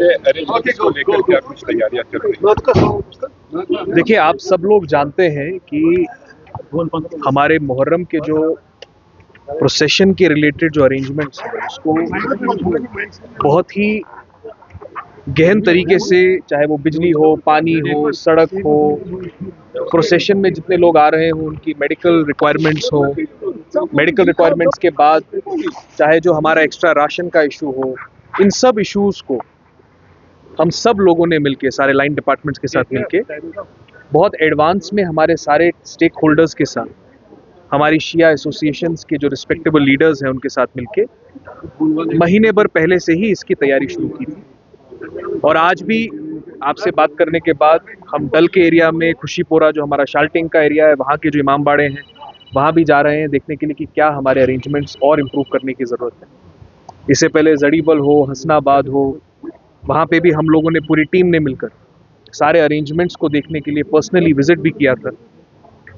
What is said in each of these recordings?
Arrangements को लेकर क्या कुछ तैयारियां चल रही हैं? देखिए, आप सब लोग जानते हैं कि हमारे मुहर्रम के जो प्रोसेशन के रिलेटेड जो अरेंजमेंट्स हैं उसको बहुत ही गहन तरीके से, चाहे वो बिजली हो, पानी हो, सड़क हो, प्रोसेशन में जितने लोग आ रहे हो उनकी मेडिकल रिक्वायरमेंट्स हो, मेडिकल रिक्वायरमेंट्स के बाद चाहे जो हमारा एक्स्ट्रा राशन का इशू हो, इन सब इश्यूज को हम सब लोगों ने मिलके, सारे लाइन डिपार्टमेंट्स के साथ मिलके, बहुत एडवांस में हमारे सारे स्टेक होल्डर्स के साथ, हमारी शिया एसोसिएशंस के जो रिस्पेक्टेबल लीडर्स हैं उनके साथ मिलके महीने भर पहले से ही इसकी तैयारी शुरू की थी। और आज भी आपसे बात करने के बाद हम डल के एरिया में, खुशीपोरा जो हमारा शाल्टिंग का एरिया है, वहाँ के जो इमाम बाड़े हैं वहाँ भी जा रहे हैं देखने के लिए कि क्या हमारे अरेंजमेंट्स और इम्प्रूव करने की ज़रूरत है। इससे पहले जड़ीबल हो, हसनाबाद हो, वहाँ पे भी हम लोगों ने, पूरी टीम ने मिलकर सारे अरेंजमेंट्स को देखने के लिए पर्सनली विजिट भी किया था।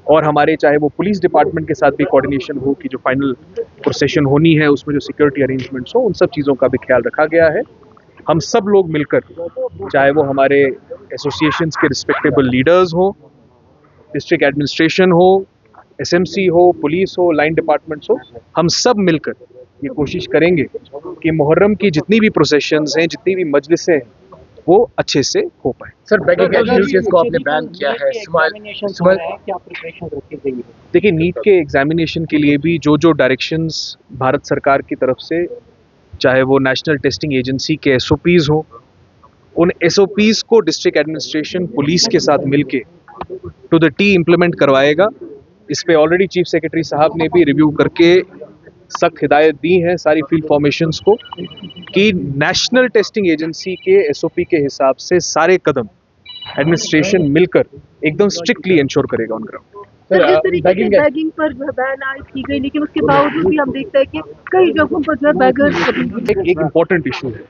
और हमारे चाहे वो पुलिस डिपार्टमेंट के साथ भी कोऑर्डिनेशन हो कि जो फाइनल प्रोसेशन होनी है उसमें जो सिक्योरिटी अरेंजमेंट्स हो, उन सब चीज़ों का भी ख्याल रखा गया है। हम सब लोग मिलकर, चाहे वो हमारे एसोसिएशंस के रिस्पेक्टेबल लीडर्स हो, डिस्ट्रिक्ट एडमिनिस्ट्रेशन हो, एसएमसी हो, पुलिस हो, लाइन डिपार्टमेंट्स हो, हम सब मिलकर ये कोशिश करेंगे कि मुहर्रम की जितनी भी प्रोसेशंस हैं, जितनी भी मजलिसें हैं, वो अच्छे से हो पाए। सर, बैगिंग एक्टिविटीज को आपने बैन किया है, क्या प्रिपरेशन रखी गई है? देखिए, नीट के एग्जामिनेशन के लिए भी जो जो डायरेक्शंस भारत सरकार की तरफ से, चाहे वो नेशनल टेस्टिंग एजेंसी के एसओपीज हो, उन एसओपीज को डिस्ट्रिक्ट एडमिनिस्ट्रेशन पुलिस के साथ मिलके टू द टी इम्प्लीमेंट करवाएगा। इस पे ऑलरेडी चीफ सेक्रेटरी साहब ने भी रिव्यू करके सख्त हिदायत दी है सारी फील्ड फॉर्मेशंस को कि नेशनल टेस्टिंग एजेंसी के एसओपी के हिसाब से सारे कदम एडमिनिस्ट्रेशन मिलकर एकदम स्ट्रिक्टली इंश्योर करेगा ऑन ग्राउंड। जिस तरीके से बैगिंग पर जो है बैन आयद की गई, लेकिन उसके बावजूद भी हम देखते हैं कि कई जगहों पर जो है बैगर्स एक इम्पोर्टेंट इशू है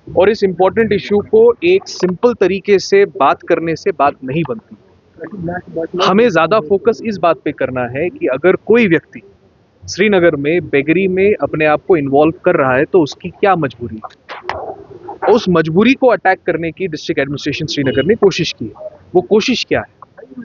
और इस इम्पोर्टेंट इशू को एक सिंपल तरीके से बात करने से बात नहीं बनती। हमें ज़्यादा फोकस इस बात पे करना है कि अगर कोई व्यक्ति श्रीनगर में बेगरी में अपने आप को इन्वॉल्व कर रहा है तो उसकी क्या मजबूरी है। उस मजबूरी को अटैक करने की डिस्ट्रिक्ट एडमिनिस्ट्रेशन श्रीनगर ने कोशिश की है। वो कोशिश क्या है?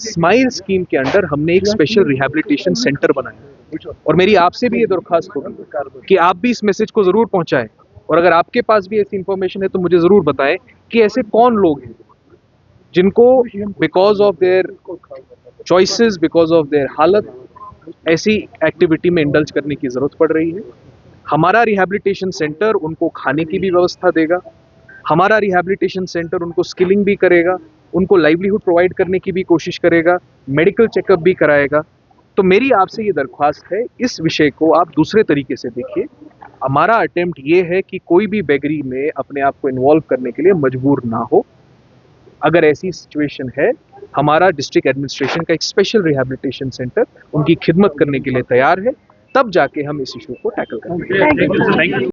स्माइल स्कीम के अंडर हमने एक स्पेशल रिहैबिलिटेशन सेंटर बनाया और मेरी आपसे भी ये दरख्वास्त होगी कि आप भी इस मैसेज को ज़रूर पहुंचाएं और अगर आपके पास भी ऐसी इंफॉर्मेशन है तो मुझे ज़रूर बताएं कि ऐसे कौन लोग हैं जिनको because of their choices, because of their हालत, ऐसी एक्टिविटी में इंडल्ज करने की ज़रूरत पड़ रही है। हमारा रिहैबिलिटेशन सेंटर उनको खाने की भी व्यवस्था देगा, हमारा रिहैबिलिटेशन सेंटर उनको स्किलिंग भी करेगा, उनको लाइवलीहुड प्रोवाइड करने की भी कोशिश करेगा, मेडिकल चेकअप भी कराएगा। तो मेरी आपसे ये दरख्वास्त है, इस विषय को आप दूसरे तरीके से देखिए। हमारा अटेम्प्ट ये है कि कोई भी बेगरी में अपने आप को इन्वॉल्व करने के लिए मजबूर ना हो। अगर ऐसी सिचुएशन है, हमारा डिस्ट्रिक्ट एडमिनिस्ट्रेशन का एक स्पेशल रिहैबिलिटेशन सेंटर उनकी खिदमत करने के लिए तैयार है, तब जाके हम इस इशू को टैकल करेंगे। Thank you.